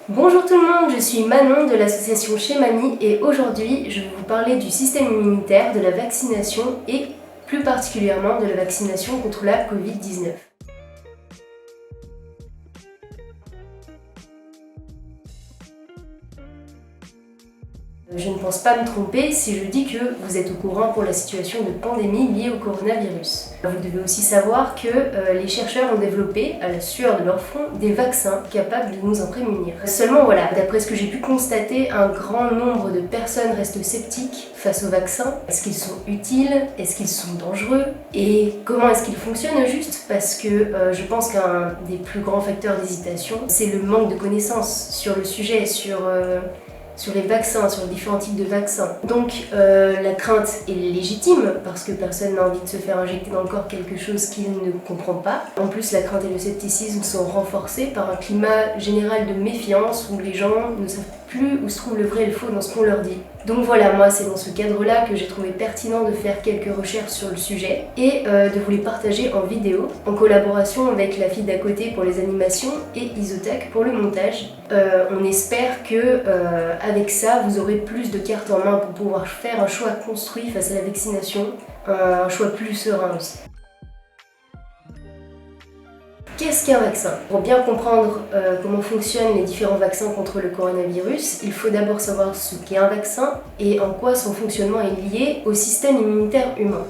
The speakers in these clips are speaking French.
Bonjour tout le monde, je suis Manon de l'association Chez Mamie et aujourd'hui je vais vous parler du système immunitaire, de la vaccination et plus particulièrement de la vaccination contre la Covid-19. Je ne pense pas me tromper si je dis que vous êtes au courant pour la situation de pandémie liée au coronavirus. Vous devez aussi savoir que les chercheurs ont développé, à la sueur de leur front, des vaccins capables de nous en prémunir. Seulement voilà, d'après ce que j'ai pu constater, un grand nombre de personnes restent sceptiques face aux vaccins. Est-ce qu'ils sont utiles? Est-ce qu'ils sont dangereux? Et comment est-ce qu'ils fonctionnent au juste? Parce que je pense qu'un des plus grands facteurs d'hésitation, c'est le manque de connaissances sur le sujet, sur les vaccins, sur les différents types de vaccins. Donc la crainte est légitime parce que personne n'a envie de se faire injecter dans le corps quelque chose qu'il ne comprend pas. En plus, la crainte et le scepticisme sont renforcés par un climat général de méfiance où les gens ne savent plus où se trouve le vrai et le faux dans ce qu'on leur dit. Donc voilà, moi c'est dans ce cadre-là que j'ai trouvé pertinent de faire quelques recherches sur le sujet et de vous les partager en vidéo, en collaboration avec la fille d'à côté pour les animations et Isotech pour le montage. On espère que avec ça, vous aurez plus de cartes en main pour pouvoir faire un choix construit face à la vaccination, un choix plus serein aussi. Qu'est-ce qu'un vaccin? Pour bien comprendre comment fonctionnent les différents vaccins contre le coronavirus, il faut d'abord savoir ce qu'est un vaccin et en quoi son fonctionnement est lié au système immunitaire humain.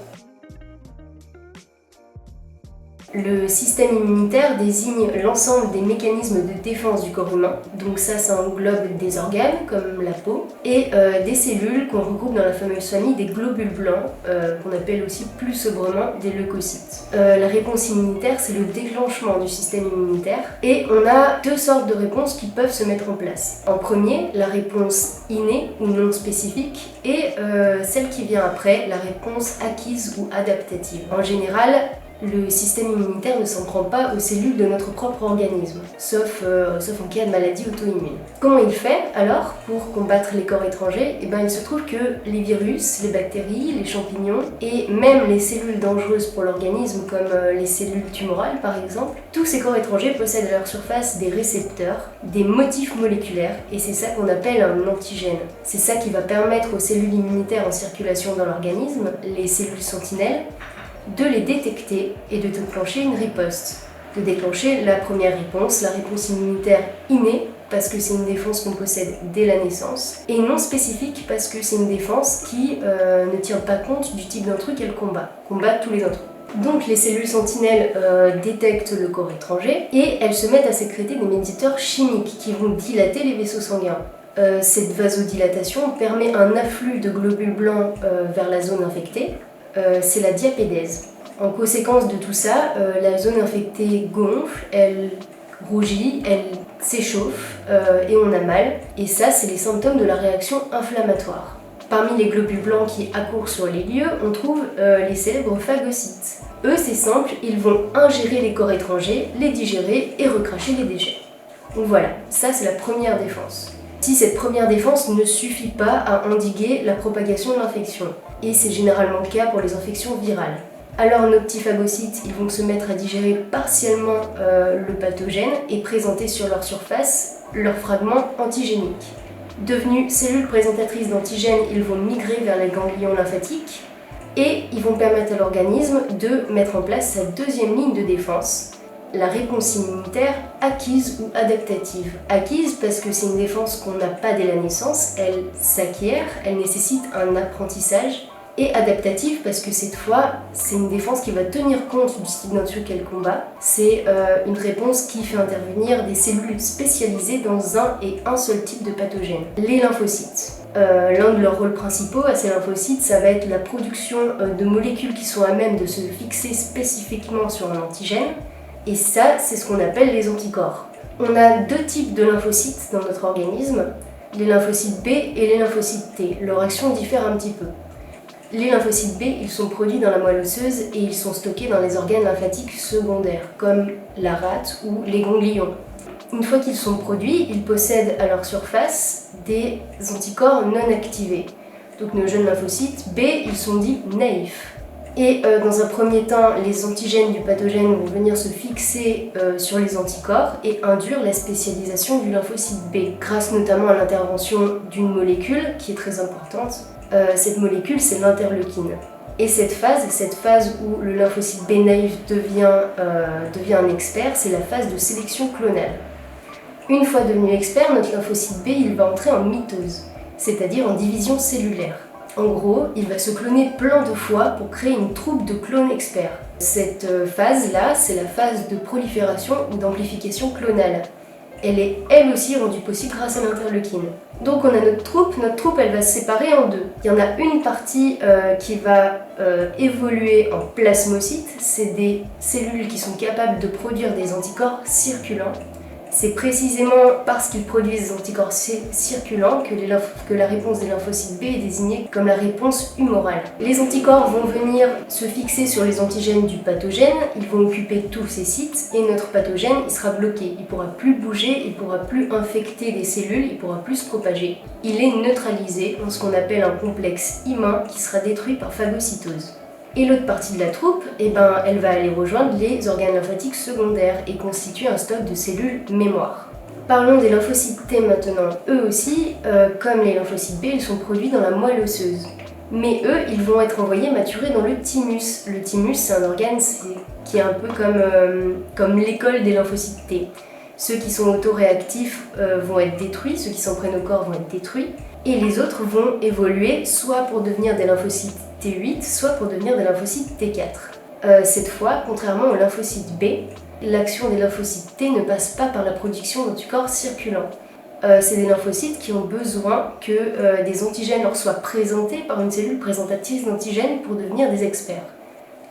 Le système immunitaire désigne l'ensemble des mécanismes de défense du corps humain, donc ça englobe des organes comme la peau et des cellules qu'on regroupe dans la fameuse famille des globules blancs, qu'on appelle aussi plus sobrement des leucocytes. La réponse immunitaire, c'est le déclenchement du système immunitaire et on a deux sortes de réponses qui peuvent se mettre en place. En premier, la réponse innée ou non spécifique et celle qui vient après, la réponse acquise ou adaptative. En général, le système immunitaire ne s'en prend pas aux cellules de notre propre organisme, sauf en cas de maladie auto-immune. Comment il fait alors pour combattre les corps étrangers? Il se trouve que les virus, les bactéries, les champignons et même les cellules dangereuses pour l'organisme comme les cellules tumorales par exemple, tous ces corps étrangers possèdent à leur surface des récepteurs, des motifs moléculaires et c'est ça qu'on appelle un antigène. C'est ça qui va permettre aux cellules immunitaires en circulation dans l'organisme, les cellules sentinelles, de les détecter et de déclencher une riposte. De déclencher la première réponse, la réponse immunitaire innée, parce que c'est une défense qu'on possède dès la naissance, et non spécifique parce que c'est une défense qui ne tient pas compte du type d'intrus qu'elle combat tous les intrus. Donc les cellules sentinelles détectent le corps étranger et elles se mettent à sécréter des médiateurs chimiques qui vont dilater les vaisseaux sanguins. Cette vasodilatation permet un afflux de globules blancs vers la zone infectée. C'est la diapédèse. En conséquence de tout ça, la zone infectée gonfle, elle rougit, elle s'échauffe et on a mal. Et ça, c'est les symptômes de la réaction inflammatoire. Parmi les globules blancs qui accourent sur les lieux, on trouve les célèbres phagocytes. Eux, c'est simple, ils vont ingérer les corps étrangers, les digérer et recracher les déchets. Donc voilà, ça c'est la première défense. Si cette première défense ne suffit pas à endiguer la propagation de l'infection, et c'est généralement le cas pour les infections virales. Alors nos petits phagocytes, ils vont se mettre à digérer partiellement le pathogène et présenter sur leur surface leurs fragments antigéniques. Devenus cellules présentatrices d'antigènes, ils vont migrer vers les ganglions lymphatiques et ils vont permettre à l'organisme de mettre en place sa deuxième ligne de défense, la réponse immunitaire acquise ou adaptative. Acquise parce que c'est une défense qu'on n'a pas dès la naissance, elle s'acquiert, elle nécessite un apprentissage. Et adaptative parce que cette fois, c'est une défense qui va tenir compte du type d'intrus qu'elle combat. C'est une réponse qui fait intervenir des cellules spécialisées dans un seul type de pathogène, les lymphocytes. L'un de leurs rôles principaux à ces lymphocytes, ça va être la production de molécules qui sont à même de se fixer spécifiquement sur un antigène. Et ça, c'est ce qu'on appelle les anticorps. On a deux types de lymphocytes dans notre organisme, les lymphocytes B et les lymphocytes T. Leur action diffère un petit peu. Les lymphocytes B, ils sont produits dans la moelle osseuse et ils sont stockés dans les organes lymphatiques secondaires, comme la rate ou les ganglions. Une fois qu'ils sont produits, ils possèdent à leur surface des anticorps non activés. Donc nos jeunes lymphocytes B, ils sont dits naïfs. Et dans un premier temps, les antigènes du pathogène vont venir se fixer sur les anticorps et induire la spécialisation du lymphocyte B, grâce notamment à l'intervention d'une molécule qui est très importante. Cette molécule, c'est l'interleukine. Et cette phase où le lymphocyte B naïf devient un expert, c'est la phase de sélection clonale. Une fois devenu expert, notre lymphocyte B il va entrer en mitose, c'est-à-dire en division cellulaire. En gros, il va se cloner plein de fois pour créer une troupe de clones experts. Cette phase-là, c'est la phase de prolifération ou d'amplification clonale. Elle est elle aussi rendue possible grâce à l'interleukine. Donc on a notre troupe elle va se séparer en deux. Il y en a une partie qui va évoluer en plasmocytes, c'est des cellules qui sont capables de produire des anticorps circulants. C'est précisément parce qu'ils produisent des anticorps circulants que la réponse des lymphocytes B est désignée comme la réponse humorale. Les anticorps vont venir se fixer sur les antigènes du pathogène, ils vont occuper tous ces sites et notre pathogène il sera bloqué. Il ne pourra plus bouger, il ne pourra plus infecter des cellules, il ne pourra plus se propager. Il est neutralisé dans ce qu'on appelle un complexe immun qui sera détruit par phagocytose. Et l'autre partie de la troupe, elle va aller rejoindre les organes lymphatiques secondaires et constituer un stock de cellules mémoire. Parlons des lymphocytes T maintenant. Eux aussi, comme les lymphocytes B, ils sont produits dans la moelle osseuse. Mais eux, ils vont être envoyés maturer dans le thymus. Le thymus, c'est un organe qui est un peu comme l'école des lymphocytes T. Ceux qui sont autoréactifs vont être détruits, ceux qui s'en prennent au corps vont être détruits. Et les autres vont évoluer soit pour devenir des lymphocytes T8, soit pour devenir des lymphocytes T4. Cette fois, contrairement aux lymphocytes B, l'action des lymphocytes T ne passe pas par la production d'anticorps circulants. C'est des lymphocytes qui ont besoin que des antigènes leur soient présentés par une cellule présentatrice d'antigènes pour devenir des experts.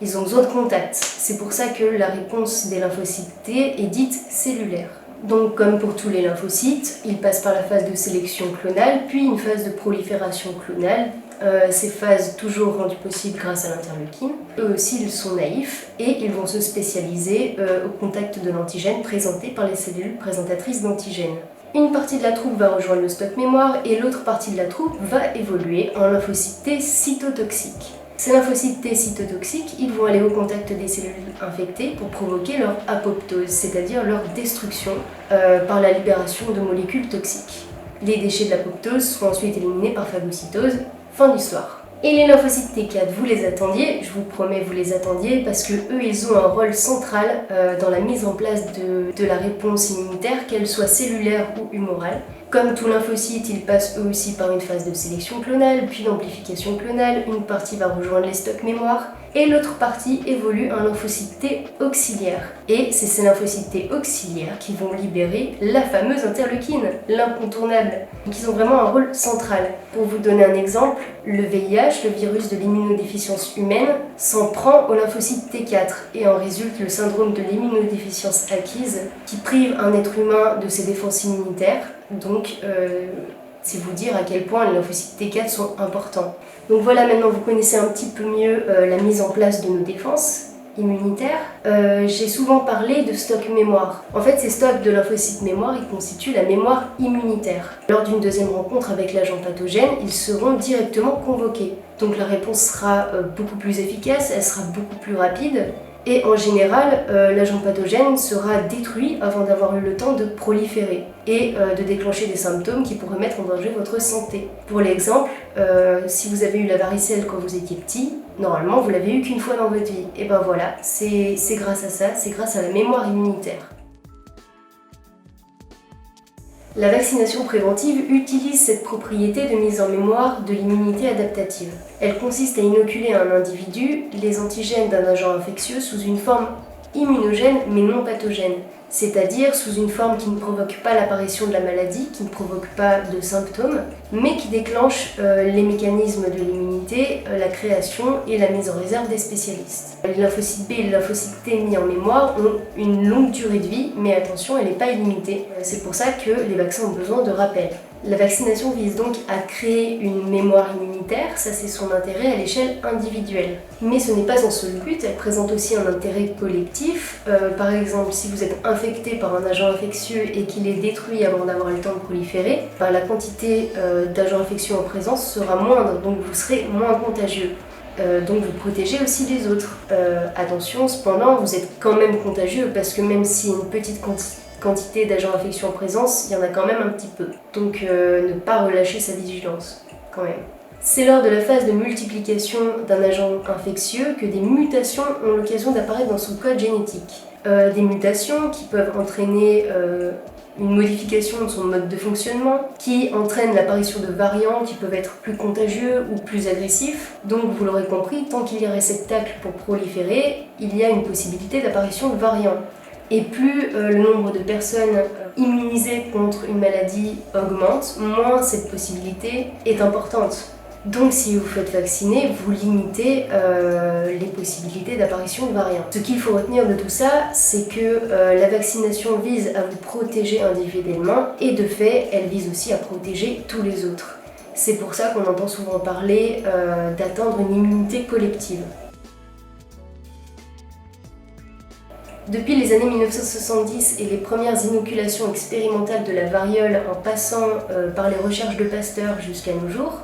Ils ont besoin de contact. C'est pour ça que la réponse des lymphocytes T est dite cellulaire. Donc, comme pour tous les lymphocytes, ils passent par la phase de sélection clonale, puis une phase de prolifération clonale. Ces phases toujours rendues possibles grâce à l'interleukine. Eux aussi, ils sont naïfs et ils vont se spécialiser au contact de l'antigène présenté par les cellules présentatrices d'antigènes. Une partie de la troupe va rejoindre le stock mémoire et l'autre partie de la troupe va évoluer en lymphocytes T cytotoxiques. Ces lymphocytes T cytotoxiques, ils vont aller au contact des cellules infectées pour provoquer leur apoptose, c'est-à-dire leur destruction par la libération de molécules toxiques. Les déchets de l'apoptose seront ensuite éliminés par phagocytose. Fin d'histoire. Et les lymphocytes T4, vous les attendiez, je vous promets, vous les attendiez, parce que eux, ils ont un rôle central dans la mise en place de la réponse immunitaire, qu'elle soit cellulaire ou humorale. Comme tout lymphocyte, ils passent eux aussi par une phase de sélection clonale, puis d'amplification clonale. Une partie va rejoindre les stocks mémoire et l'autre partie évolue un lymphocyte T auxiliaire. Et c'est ces lymphocytes T auxiliaires qui vont libérer la fameuse interleukine, l'incontournable. Donc ils ont vraiment un rôle central. Pour vous donner un exemple, le VIH, le virus de l'immunodéficience humaine, s'en prend au lymphocyte T4 et en résulte le syndrome de l'immunodéficience acquise qui prive un être humain de ses défenses immunitaires. Donc, c'est vous dire à quel point les lymphocytes T4 sont importants. Donc voilà, maintenant vous connaissez un petit peu mieux la mise en place de nos défenses immunitaires. J'ai souvent parlé de stocks mémoire. En fait, ces stocks de lymphocytes mémoire, ils constituent la mémoire immunitaire. Lors d'une deuxième rencontre avec l'agent pathogène, ils seront directement convoqués. Donc la réponse sera beaucoup plus efficace, elle sera beaucoup plus rapide. Et en général, l'agent pathogène sera détruit avant d'avoir eu le temps de proliférer et de déclencher des symptômes qui pourraient mettre en danger votre santé. Pour l'exemple, si vous avez eu la varicelle quand vous étiez petit, normalement vous l'avez eu qu'une fois dans votre vie. Et ben voilà, c'est grâce à ça, c'est grâce à la mémoire immunitaire. La vaccination préventive utilise cette propriété de mise en mémoire de l'immunité adaptative. Elle consiste à inoculer à un individu les antigènes d'un agent infectieux sous une forme immunogène mais non pathogène, c'est-à-dire sous une forme qui ne provoque pas l'apparition de la maladie, qui ne provoque pas de symptômes, mais qui déclenche les mécanismes de l'immunité, la création et la mise en réserve des spécialistes. Les lymphocytes B et les lymphocytes T mis en mémoire ont une longue durée de vie, mais attention, elle n'est pas illimitée. C'est pour ça que les vaccins ont besoin de rappel. La vaccination vise donc à créer une mémoire immunitaire, ça c'est son intérêt à l'échelle individuelle. Mais ce n'est pas son seul but, elle présente aussi un intérêt collectif. Par exemple, si vous êtes infecté par un agent infectieux et qu'il est détruit avant d'avoir le temps de proliférer, la quantité d'agents infectieux en présence sera moindre, donc vous serez moins contagieux. donc vous protégez aussi les autres. Attention, cependant, vous êtes quand même contagieux parce que même s'il y a une petite quantité d'agents infectieux en présence, il y en a quand même un petit peu. Donc ne pas relâcher sa vigilance, quand même. C'est lors de la phase de multiplication d'un agent infectieux que des mutations ont l'occasion d'apparaître dans son code génétique. Des mutations qui peuvent entraîner une modification de son mode de fonctionnement, qui entraîne l'apparition de variants qui peuvent être plus contagieux ou plus agressifs. Donc vous l'aurez compris, tant qu'il y a réceptacle pour proliférer, il y a une possibilité d'apparition de variants. Et plus le nombre de personnes immunisées contre une maladie augmente, moins cette possibilité est importante. Donc si vous faites vacciner, vous limitez les possibilités d'apparition de variants. Ce qu'il faut retenir de tout ça, c'est que la vaccination vise à vous protéger individuellement et de fait, elle vise aussi à protéger tous les autres. C'est pour ça qu'on entend souvent parler d'atteindre une immunité collective. Depuis les années 1970 et les premières inoculations expérimentales de la variole en passant par les recherches de Pasteur jusqu'à nos jours,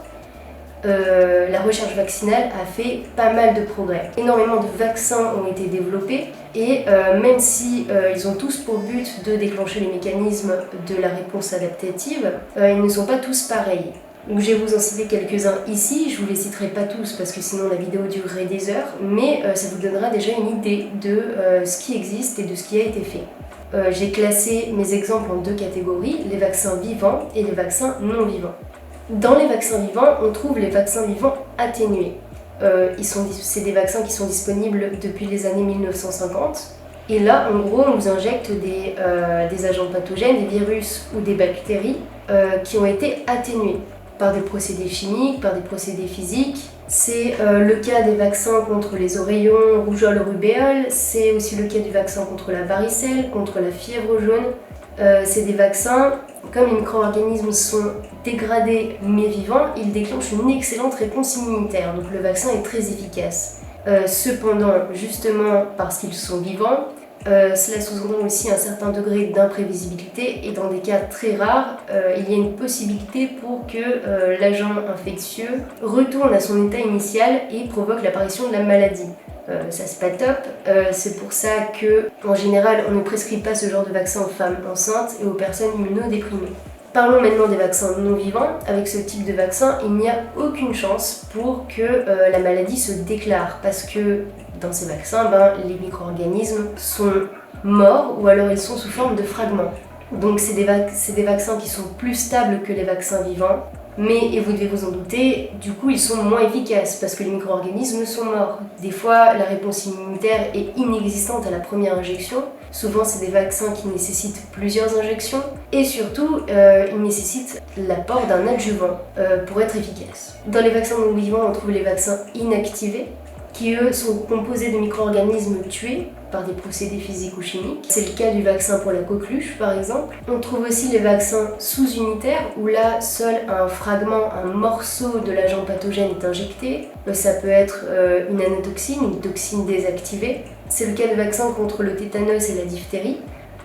la recherche vaccinale a fait pas mal de progrès. Énormément de vaccins ont été développés et même si ils ont tous pour but de déclencher les mécanismes de la réponse adaptative, ils ne sont pas tous pareils. Donc je vais vous en citer quelques-uns ici, je vous les citerai pas tous parce que sinon la vidéo durerait des heures, mais ça vous donnera déjà une idée de ce qui existe et de ce qui a été fait. J'ai classé mes exemples en deux catégories, les vaccins vivants et les vaccins non vivants. Dans les vaccins vivants, on trouve les vaccins vivants atténués. C'est des vaccins qui sont disponibles depuis les années 1950. Et là, en gros, on vous injecte des agents pathogènes, des virus ou des bactéries qui ont été atténués par des procédés chimiques, par des procédés physiques. C'est le cas des vaccins contre les oreillons, rougeole, rubéole. C'est aussi le cas du vaccin contre la varicelle, contre la fièvre jaune. C'est des vaccins, comme les micro-organismes sont dégradés mais vivants, ils déclenchent une excellente réponse immunitaire, donc le vaccin est très efficace. Cependant, justement parce qu'ils sont vivants, cela sous-entend aussi un certain degré d'imprévisibilité et dans des cas très rares, il y a une possibilité pour que l'agent infectieux retourne à son état initial et provoque l'apparition de la maladie. Ça c'est pas top, c'est pour ça que en général on ne prescrit pas ce genre de vaccin aux femmes enceintes et aux personnes immunodéprimées. Parlons maintenant des vaccins non vivants. Avec ce type de vaccin, il n'y a aucune chance pour que la maladie se déclare parce que dans ces vaccins, les micro-organismes sont morts ou alors ils sont sous forme de fragments. Donc c'est des vaccins qui sont plus stables que les vaccins vivants. Mais, et vous devez vous en douter, du coup ils sont moins efficaces parce que les micro-organismes sont morts. Des fois, la réponse immunitaire est inexistante à la première injection. Souvent, c'est des vaccins qui nécessitent plusieurs injections. Et surtout, ils nécessitent l'apport d'un adjuvant pour être efficaces. Dans les vaccins non vivants, on trouve les vaccins inactivés, qui eux sont composés de micro-organismes tués par des procédés physiques ou chimiques. C'est le cas du vaccin pour la coqueluche par exemple. On trouve aussi les vaccins sous-unitaires où là seul un fragment, un morceau de l'agent pathogène est injecté. Ça peut être une anotoxine, une toxine désactivée. C'est le cas de vaccins contre le tétanos et la diphtérie.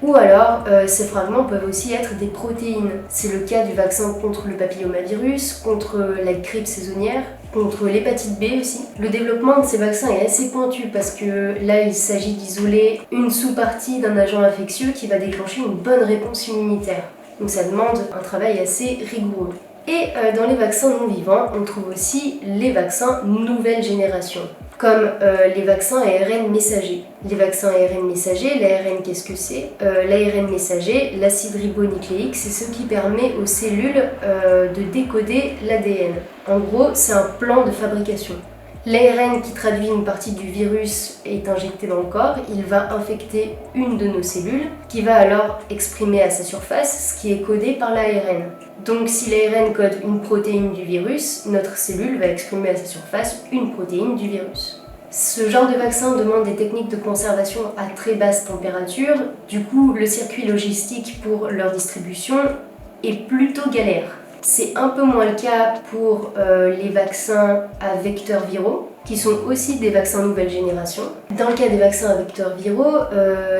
Ou alors, ces fragments peuvent aussi être des protéines. C'est le cas du vaccin contre le papillomavirus, contre la grippe saisonnière, contre l'hépatite B aussi. Le développement de ces vaccins est assez pointu parce que là, il s'agit d'isoler une sous-partie d'un agent infectieux qui va déclencher une bonne réponse immunitaire. Donc ça demande un travail assez rigoureux. Et dans les vaccins non vivants, on trouve aussi les vaccins nouvelle génération, comme les vaccins ARN messagers. Les vaccins ARN messagers, l'ARN qu'est-ce que c'est? L'ARN messager, l'acide ribonucléique, c'est ce qui permet aux cellules de décoder l'ADN. En gros, c'est un plan de fabrication. L'ARN qui traduit une partie du virus est injecté dans le corps, il va infecter une de nos cellules qui va alors exprimer à sa surface ce qui est codé par l'ARN. Donc si l'ARN code une protéine du virus, notre cellule va exprimer à sa surface une protéine du virus. Ce genre de vaccin demande des techniques de conservation à très basse température, du coup le circuit logistique pour leur distribution est plutôt galère. C'est un peu moins le cas pour les vaccins à vecteurs viraux. qui sont aussi des vaccins nouvelle génération. Dans le cas des vaccins à vecteurs viraux,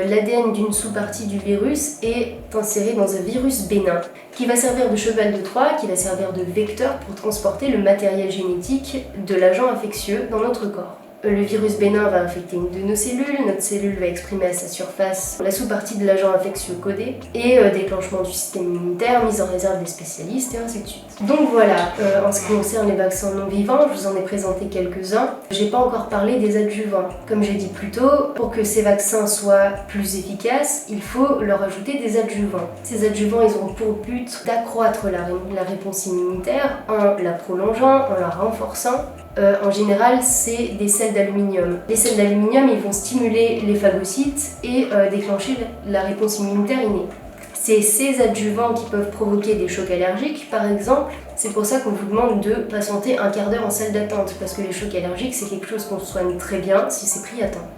l'ADN d'une sous-partie du virus est inséré dans un virus bénin qui va servir de cheval de Troie, qui va servir de vecteur pour transporter le matériel génétique de l'agent infectieux dans notre corps. Le virus bénin va infecter une de nos cellules, notre cellule va exprimer à sa surface la sous-partie de l'agent infectieux codé, et déclenchement du système immunitaire, mise en réserve des spécialistes, et ainsi de suite. Donc voilà, en ce qui concerne les vaccins non vivants, je vous en ai présenté quelques-uns. J'ai pas encore parlé des adjuvants. Comme j'ai dit plus tôt, pour que ces vaccins soient plus efficaces, il faut leur ajouter des adjuvants. Ces adjuvants, ils ont pour but d'accroître la réponse immunitaire en la prolongeant, en la renforçant. En général, c'est des sels d'aluminium. Les sels d'aluminium, ils vont stimuler les phagocytes et déclencher la réponse immunitaire innée. C'est ces adjuvants qui peuvent provoquer des chocs allergiques, par exemple. C'est pour ça qu'on vous demande de patienter un quart d'heure en salle d'attente, parce que les chocs allergiques, c'est quelque chose qu'on soigne très bien si c'est pris à temps.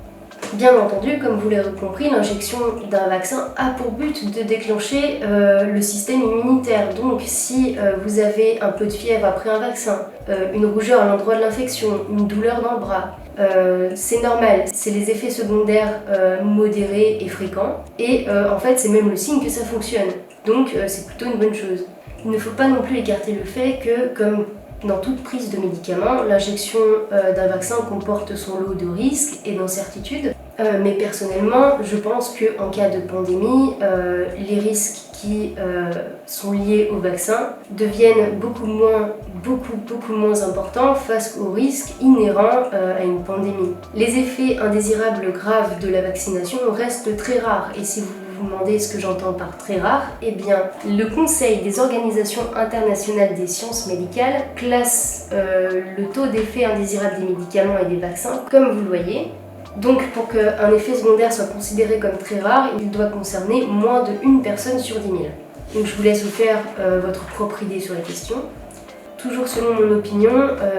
Bien entendu, comme vous l'avez compris, l'injection d'un vaccin a pour but de déclencher le système immunitaire. Donc si vous avez un peu de fièvre après un vaccin, une rougeur à l'endroit de l'infection, une douleur dans le bras, c'est normal, c'est les effets secondaires modérés et fréquents. Et en fait, c'est même le signe que ça fonctionne. Donc c'est plutôt une bonne chose. Il ne faut pas non plus écarter le fait que, comme dans toute prise de médicaments, l'injection d'un vaccin comporte son lot de risques et d'incertitudes. Mais personnellement, je pense qu'en cas de pandémie, les risques qui sont liés au vaccin deviennent beaucoup moins importants face aux risques inhérents à une pandémie. Les effets indésirables graves de la vaccination restent très rares, et si vous vous demandez ce que j'entends par très rare, eh bien, le Conseil des organisations internationales des sciences médicales classe le taux d'effet indésirable des médicaments et des vaccins, comme vous le voyez. Donc, pour qu'un effet secondaire soit considéré comme très rare, il doit concerner moins de 1 personne sur 10 000. Donc, je vous laisse vous faire votre propre idée sur la question. Toujours selon mon opinion,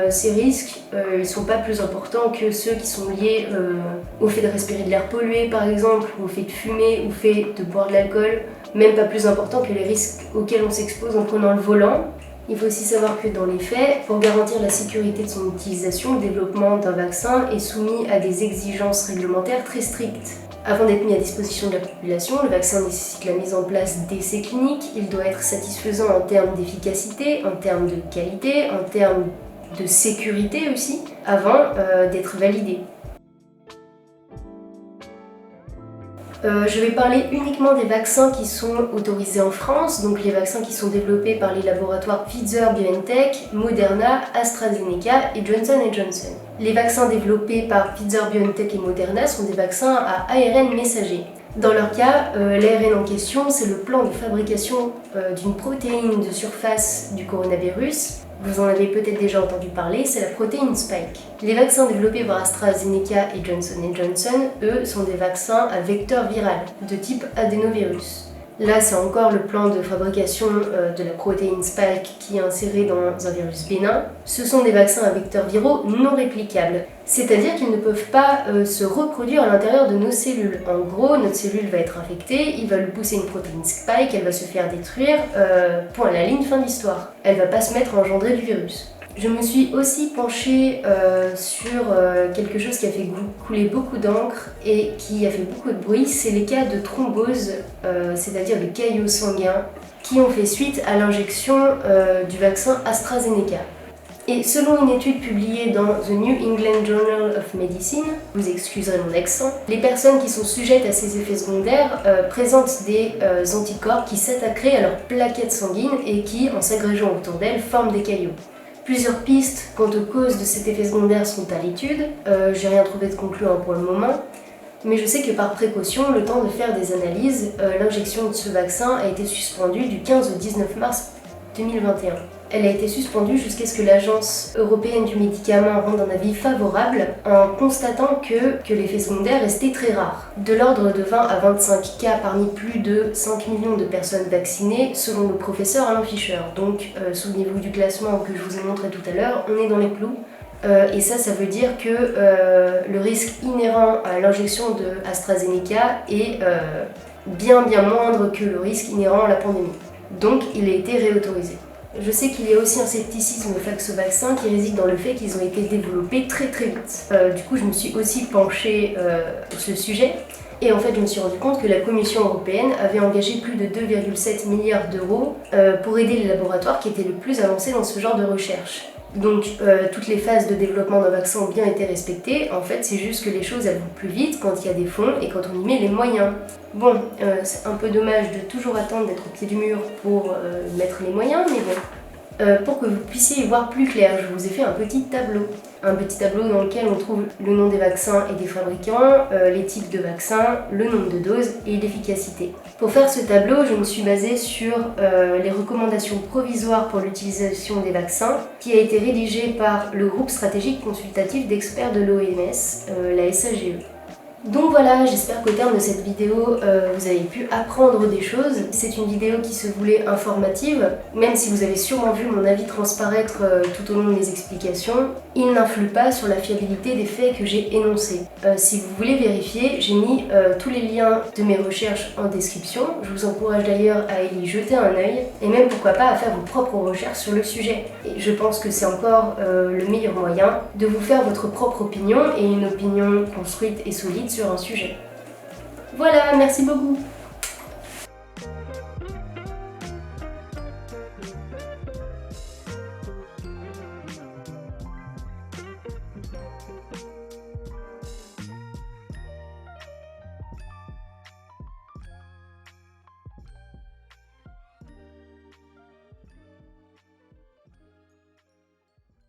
ces risques, ils ne sont pas plus importants que ceux qui sont liés au fait de respirer de l'air pollué par exemple, ou au fait de fumer, ou au fait de boire de l'alcool, même pas plus importants que les risques auxquels on s'expose en prenant le volant. Il faut aussi savoir que dans les faits, pour garantir la sécurité de son utilisation, le développement d'un vaccin est soumis à des exigences réglementaires très strictes. Avant d'être mis à disposition de la population, le vaccin nécessite la mise en place d'essais cliniques. Il doit être satisfaisant en termes d'efficacité, en termes de qualité, en termes de sécurité aussi, avant d'être validé. Je vais parler uniquement des vaccins qui sont autorisés en France, donc les vaccins qui sont développés par les laboratoires Pfizer-BioNTech, Moderna, AstraZeneca et Johnson & Johnson. Les vaccins développés par Pfizer-BioNTech et Moderna sont des vaccins à ARN messager. Dans leur cas, l'ARN en question, c'est le plan de fabrication d'une protéine de surface du coronavirus. Vous en avez peut-être déjà entendu parler, c'est la protéine Spike. Les vaccins développés par AstraZeneca et Johnson & Johnson, eux, sont des vaccins à vecteur viral, de type adénovirus. Là, c'est encore le plan de fabrication de la protéine Spike qui est insérée dans un virus bénin. Ce sont des vaccins à vecteurs viraux non réplicables, c'est-à-dire qu'ils ne peuvent pas se reproduire à l'intérieur de nos cellules. En gros, notre cellule va être infectée, il va lui pousser une protéine Spike, elle va se faire détruire, point à la ligne, fin de l'histoire. Elle va pas se mettre à engendrer du virus. Je me suis aussi penchée sur quelque chose qui a fait couler beaucoup d'encre et qui a fait beaucoup de bruit, c'est les cas de thrombose, c'est-à-dire de caillots sanguins qui ont fait suite à l'injection du vaccin AstraZeneca. Et selon une étude publiée dans The New England Journal of Medicine, vous excuserez mon accent, les personnes qui sont sujettes à ces effets secondaires présentent des anticorps qui s'attaqueraient à leurs plaquettes sanguines et qui, en s'agrégeant autour d'elles, forment des caillots. Plusieurs pistes quant aux causes de cet effet secondaire sont à l'étude, j'ai rien trouvé de concluant pour le moment, mais je sais que par précaution, le temps de faire des analyses, l'injection de ce vaccin a été suspendue du 15 au 19 mars 2021. Elle a été suspendue jusqu'à ce que l'Agence européenne du médicament rende un avis favorable en constatant que l'effet secondaire restait très rare. De l'ordre de 20 à 25 cas parmi plus de 5 millions de personnes vaccinées selon le professeur Alain Fischer. Donc souvenez-vous du classement que je vous ai montré tout à l'heure, on est dans les clous. Et ça veut dire que le risque inhérent à l'injection de AstraZeneca est bien moindre que le risque inhérent à la pandémie. Donc il a été réautorisé. Je sais qu'il y a aussi un scepticisme face aux vaccins qui réside dans le fait qu'ils ont été développés très très vite. Du coup, je me suis aussi penchée sur ce sujet. Et en fait, je me suis rendu compte que la Commission européenne avait engagé plus de 2,7 milliards d'euros pour aider les laboratoires qui étaient le plus avancés dans ce genre de recherche. Donc, toutes les phases de développement d'un vaccin ont bien été respectées. En fait, c'est juste que les choses elles vont plus vite quand il y a des fonds et quand on y met les moyens. Bon, c'est un peu dommage de toujours attendre d'être au pied du mur pour mettre les moyens, mais bon. Pour que vous puissiez y voir plus clair, je vous ai fait un petit tableau. Un petit tableau dans lequel on trouve le nom des vaccins et des fabricants, les types de vaccins, le nombre de doses et l'efficacité. Pour faire ce tableau, je me suis basée sur les recommandations provisoires pour l'utilisation des vaccins, qui a été rédigé par le groupe stratégique consultatif d'experts de l'OMS, la SAGE. Donc voilà, j'espère qu'au terme de cette vidéo, vous avez pu apprendre des choses. C'est une vidéo qui se voulait informative, même si vous avez sûrement vu mon avis transparaître tout au long de mes explications, il n'influe pas sur la fiabilité des faits que j'ai énoncés. Si vous voulez vérifier, j'ai mis tous les liens de mes recherches en description. Je vous encourage d'ailleurs à y jeter un œil, et même pourquoi pas à faire vos propres recherches sur le sujet. Et je pense que c'est encore le meilleur moyen de vous faire votre propre opinion, et une opinion construite et solide sur un sujet. Voilà, merci beaucoup.